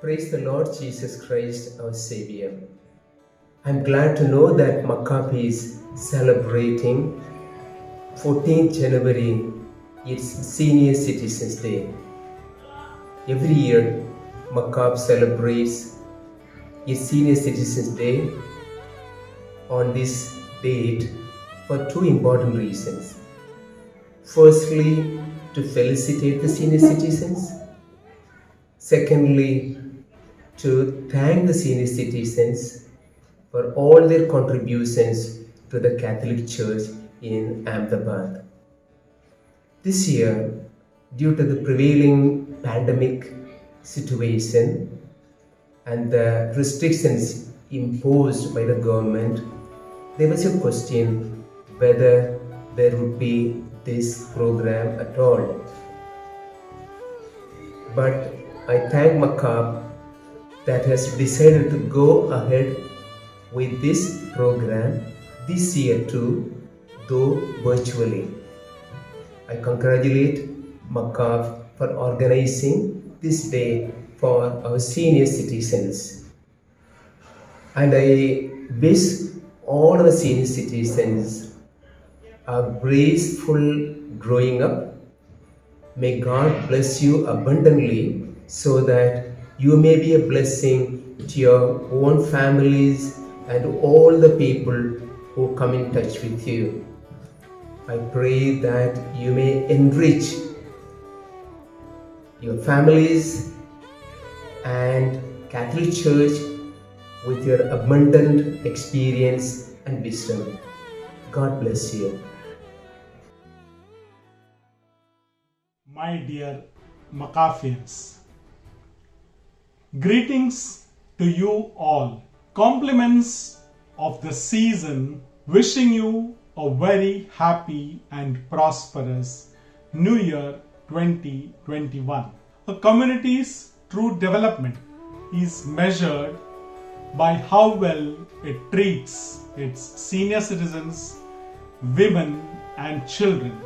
Praise the Lord Jesus Christ, our Savior. I'm glad to know that Maccabi is celebrating 14th January, its Senior Citizens Day. Every year, Maccabi celebrates its Senior Citizens Day on this date for two important reasons. Firstly, to felicitate the senior citizens. Secondly, to thank the senior citizens for all their contributions to the Catholic Church in Ahmedabad. This year, due to the prevailing pandemic situation and the restrictions imposed by the government, there was a question whether there would be this program at all. But I thank Maccabi that has decided to go ahead with this program this year too, though virtually. I congratulate Maccabi for organizing this day for our senior citizens. And I wish all our senior citizens a graceful growing up. May God bless you abundantly so that you may be a blessing to your own families and all the people who come in touch with you. I pray that you may enrich your families and Catholic Church with your abundant experience and wisdom. God bless you. My dear Maccabians, greetings to you all. Compliments of the season, wishing you a very happy and prosperous New Year 2021. A community's true development is measured by how well it treats its senior citizens, women and children.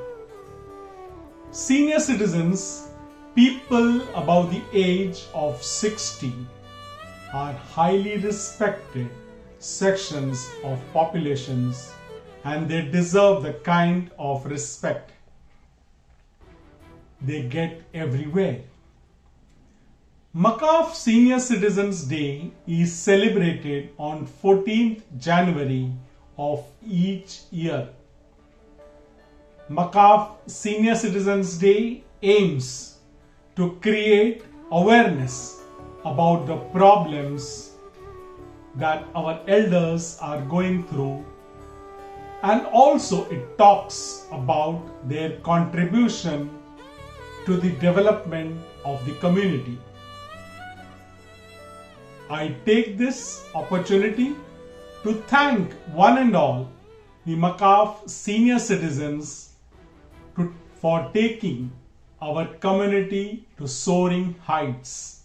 Senior citizens, people above the age of 60, are highly respected sections of populations and they deserve the kind of respect they get everywhere. Maccabi Senior Citizens Day is celebrated on 14th January of each year. Maccabi Senior Citizens Day aims to create awareness about the problems that our elders are going through, and also it talks about their contribution to the development of the community. I take this opportunity to thank one and all the Maccabi senior citizens for taking our community to soaring heights,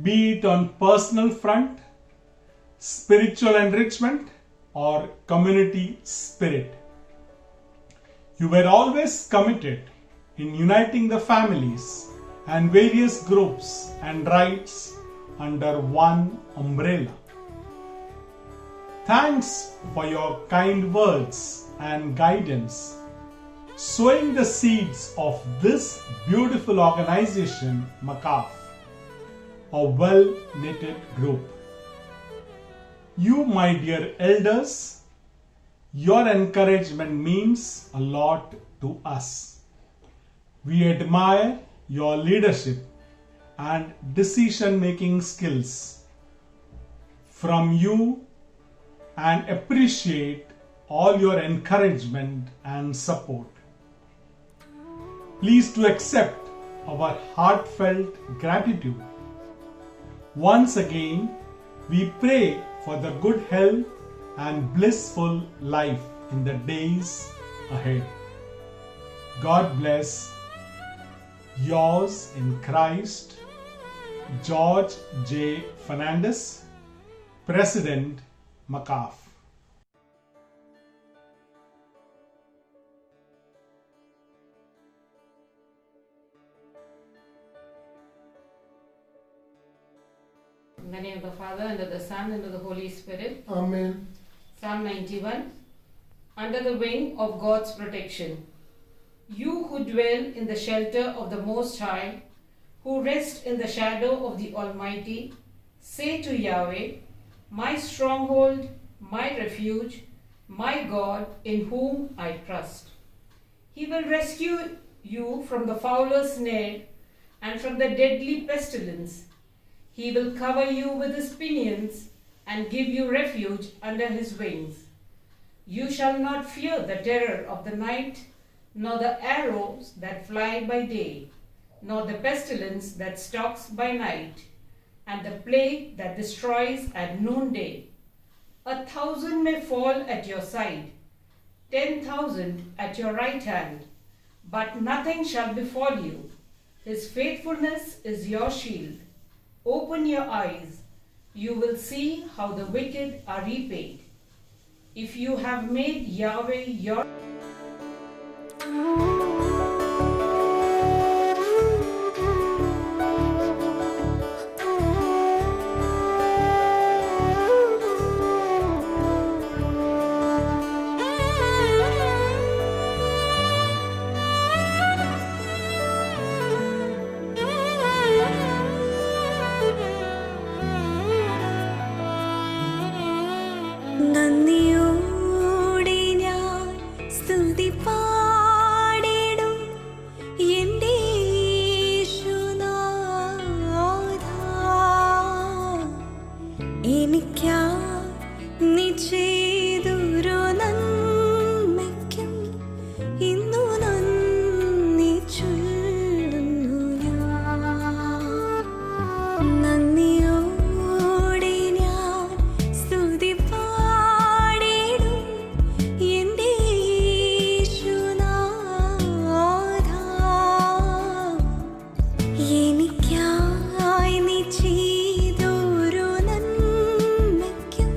be it on personal front, spiritual enrichment, or community spirit. You were always committed in uniting the families and various groups and rights under one umbrella. Thanks for your kind words and guidance, sowing the seeds of this beautiful organization, Maccabi, a well-knitted group. You, my dear elders, your encouragement means a lot to us. We admire your leadership and decision-making skills from you and appreciate all your encouragement and support. Please to accept our heartfelt gratitude. Once again, we pray for the good health and blissful life in the days ahead. God bless. Yours in Christ, George J. Fernandez, President, Maccabi. of the Father, and of the Son, and of the Holy Spirit. Amen. Psalm 91. Under the wing of God's protection. You who dwell in the shelter of the Most High, who rest in the shadow of the Almighty, say to Yahweh, my stronghold, my refuge, my God, in whom I trust. He will rescue you from the fowler's snare and from the deadly pestilence. He will cover you with his pinions and give you refuge under his wings. You shall not fear the terror of the night, nor the arrows that fly by day, nor the pestilence that stalks by night, and the plague that destroys at noonday. 1,000 may fall at your side, 10,000 at your right hand, but nothing shall befall you. His faithfulness is your shield. Open your eyes, you will see how the wicked are repaid. If you have made Yahweh your നന്ദിയോടെ ഞാൻ സ്തുതി പാടിടും എൻ്റെ യേശുനാഥാ. എനിക്കായി നീ ചെയ്തൊരു നന്മയ്ക്കും ഇന്നു നന്ദി ചൊല്ലുന്നു ഞാൻ. നന്ദിയോടെ ഞാൻ സ്തുതി പാടിടും എൻ്റെ യേശുനാഥാ. എനിക്കായി നീ ചെയ്തൊരു നന്മയ്ക്കും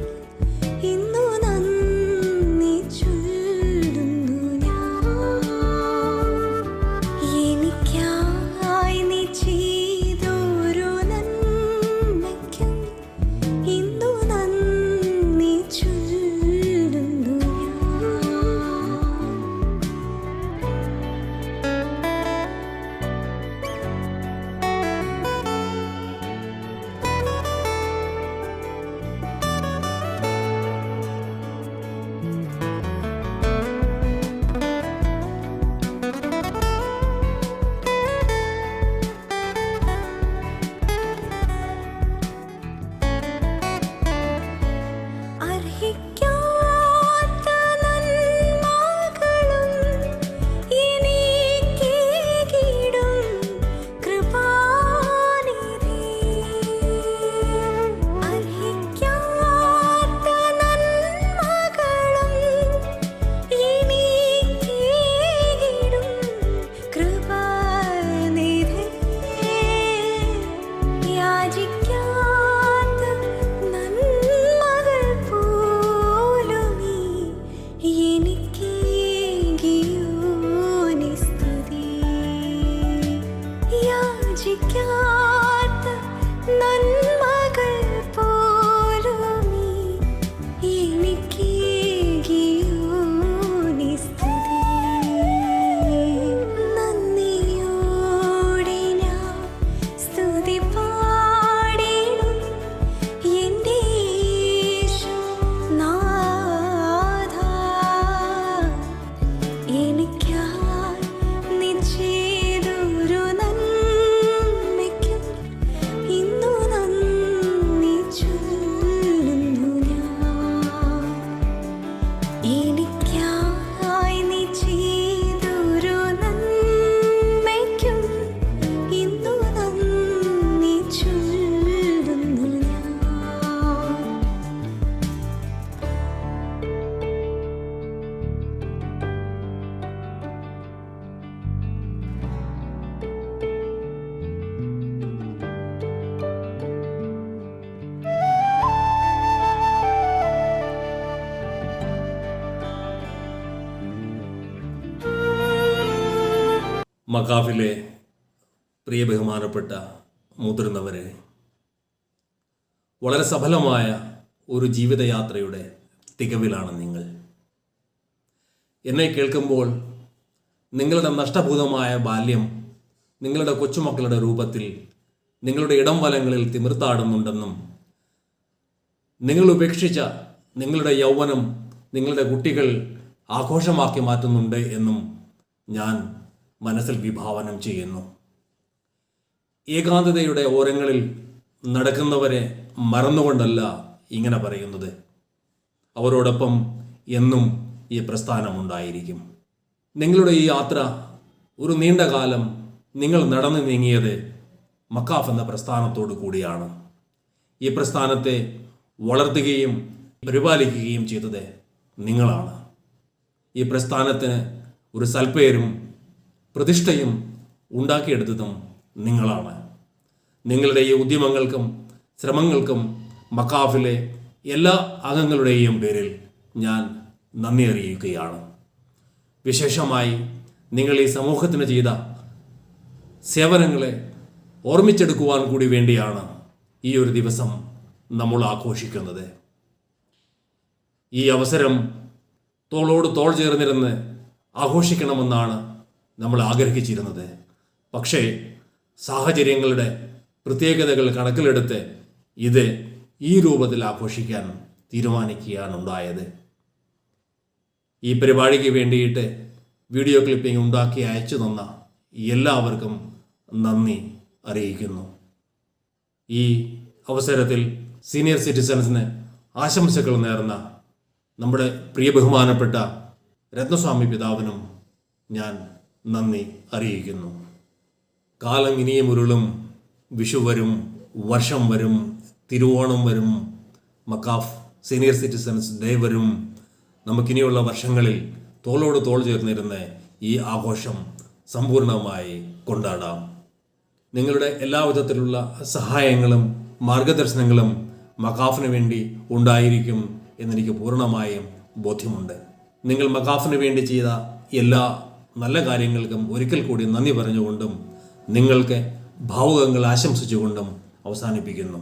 ഇന്നു നന്ദി ചൊല്ലുന്നു ഞാൻ. എനിക്കായി നീ ചെയ്തൊരു നന്മയ്ക്കും ഇന്നു നന്ദി ചൊല്ലുന്നു ഞാൻ. അർഹിക്കാത്ത നന്മകളും എനിക്കേകിടും കൃപാനിധി. അർഹിക്കാത്ത നന്മകളും എനിക്കേകിടും കൃപാനിധി. യാചിക്കാത്ത നന്മകൾ പോലുമീ എനിക്കേകിയോനി സ്തുതി. യാചിക്കാത്ത നന്മകൾ പോലുമീ എനിക്കേകിയോനി സ്തുതി. നന്ദിയോടെ ഞാൻ സ്തുതി പാടിടും എൻ്റെ യേശുനാഥാ. എനിക്കായി നീ ചെയ്തൊരു നന്മയ്ക്കും ഇന്നു നന്ദി ചൊല്ലുന്നു ഞാൻ. എനിക്കായി നീ ചെയ്തൊരു നന്മയ്ക്കും ഇന്നു നന്ദി ചൊല്ലുന്നു ഞാൻ. മക്കാഫിലെ പ്രിയ ബഹുമാനപ്പെട്ട മുതിർന്നവരെ, വളരെ സഫലമായ ഒരു ജീവിതയാത്രയുടെ തികവിലാണ് നിങ്ങൾ. എന്നെ കേൾക്കുമ്പോൾ നിങ്ങളുടെ നഷ്ടഭൂതമായ ബാല്യം നിങ്ങളുടെ കൊച്ചുമക്കളുടെ രൂപത്തിൽ നിങ്ങളുടെ ഇടം വലങ്ങളിൽ തിമിർത്താടുന്നുണ്ടെന്നും നിങ്ങൾ ഉപേക്ഷിച്ച നിങ്ങളുടെ യൗവനം നിങ്ങളുടെ കുട്ടികൾ ആഘോഷമാക്കി മാറ്റുന്നുണ്ട് എന്നും ഞാൻ മനസ്സിൽ വിഭാവനം ചെയ്യുന്നു. ഏകാന്തതയുടെ ഓരങ്ങളിൽ നടക്കുന്നവരെ മറന്നുകൊണ്ടല്ല ഇങ്ങനെ പറയുന്നത്. അവരോടൊപ്പം എന്നും ഈ പ്രസ്ഥാനമുണ്ടായിരിക്കും. നിങ്ങളുടെ ഈ യാത്ര ഒരു നീണ്ട കാലം നിങ്ങൾ നടന്നു നീങ്ങിയത് മക്കാഫ് എന്ന പ്രസ്ഥാനത്തോടു കൂടിയാണ്. ഈ പ്രസ്ഥാനത്തെ വളർത്തുകയും പരിപാലിക്കുകയും ചെയ്തത് നിങ്ങളാണ്. ഈ പ്രസ്ഥാനത്തിന് ഒരു സൽപ്പേരും പ്രതിഷ്ഠയും ഉണ്ടാക്കിയെടുത്തതും നിങ്ങളാണ്. നിങ്ങളുടെ ഈ ഉദ്യമങ്ങൾക്കും ശ്രമങ്ങൾക്കും മക്കാഫിലെ എല്ലാ അംഗങ്ങളുടെയും പേരിൽ ഞാൻ നന്ദി അറിയിക്കുകയാണ്. വിശേഷമായി നിങ്ങൾ ഈ സമൂഹത്തിന് ചെയ്ത സേവനങ്ങളെ ഓർമ്മിച്ചെടുക്കുവാൻ കൂടി വേണ്ടിയാണ് ഈ ഒരു ദിവസം നമ്മൾ ആഘോഷിക്കുന്നത്. ഈ അവസരം തോളോട് തോൾ ചേർന്നിരുന്ന് ആഘോഷിക്കണമെന്നാണ് നമ്മൾ ആഗ്രഹിച്ചിരുന്നത്. പക്ഷേ സാഹചര്യങ്ങളുടെ പ്രത്യേകതകൾ കണക്കിലെടുത്ത് ഇത് ഈ രൂപത്തിൽ ആഘോഷിക്കാൻ തീരുമാനിക്കുകയാണുണ്ടായത്. ഈ പരിപാടിക്ക് വേണ്ടിയിട്ട് വീഡിയോ ക്ലിപ്പിംഗ് ഉണ്ടാക്കി അയച്ചു തന്ന എല്ലാവർക്കും നന്ദി അറിയിക്കുന്നു. ഈ അവസരത്തിൽ സീനിയർ സിറ്റിസൺസിന് ആശംസകൾ നേർന്ന നമ്മുടെ പ്രിയ ബഹുമാനപ്പെട്ട രത്നസ്വാമി പിതാവിനും ഞാൻ നന്ദി അറിയിക്കുന്നു. കാലം ഇനിയും ഉരുളും, വിഷു വരും, വർഷം വരും, തിരുവോണം വരും, മക്കാഫ് സീനിയർ സിറ്റിസൺസ് ഡേ വരും. നമുക്കിനിയുള്ള വർഷങ്ങളിൽ തോളോട് തോൾ ചേർന്നിരുന്ന് ഈ ആഘോഷം സമ്പൂർണ്ണമായി കൊണ്ടാടാം. നിങ്ങളുടെ എല്ലാവിധത്തിലുള്ള സഹായങ്ങളും മാർഗദർശനങ്ങളും മക്കാഫിന് വേണ്ടി ഉണ്ടായിരിക്കും എന്നെനിക്ക് പൂർണ്ണമായും ബോധ്യമുണ്ട്. നിങ്ങൾ മക്കാഫിന് വേണ്ടി ചെയ്ത എല്ലാ നല്ല കാര്യങ്ങൾക്കും ഒരിക്കൽ കൂടി നന്ദി പറഞ്ഞുകൊണ്ടും നിങ്ങൾക്ക് ഭാവുകങ്ങൾ ആശംസിച്ചുകൊണ്ടും അവസാനിപ്പിക്കുന്നു.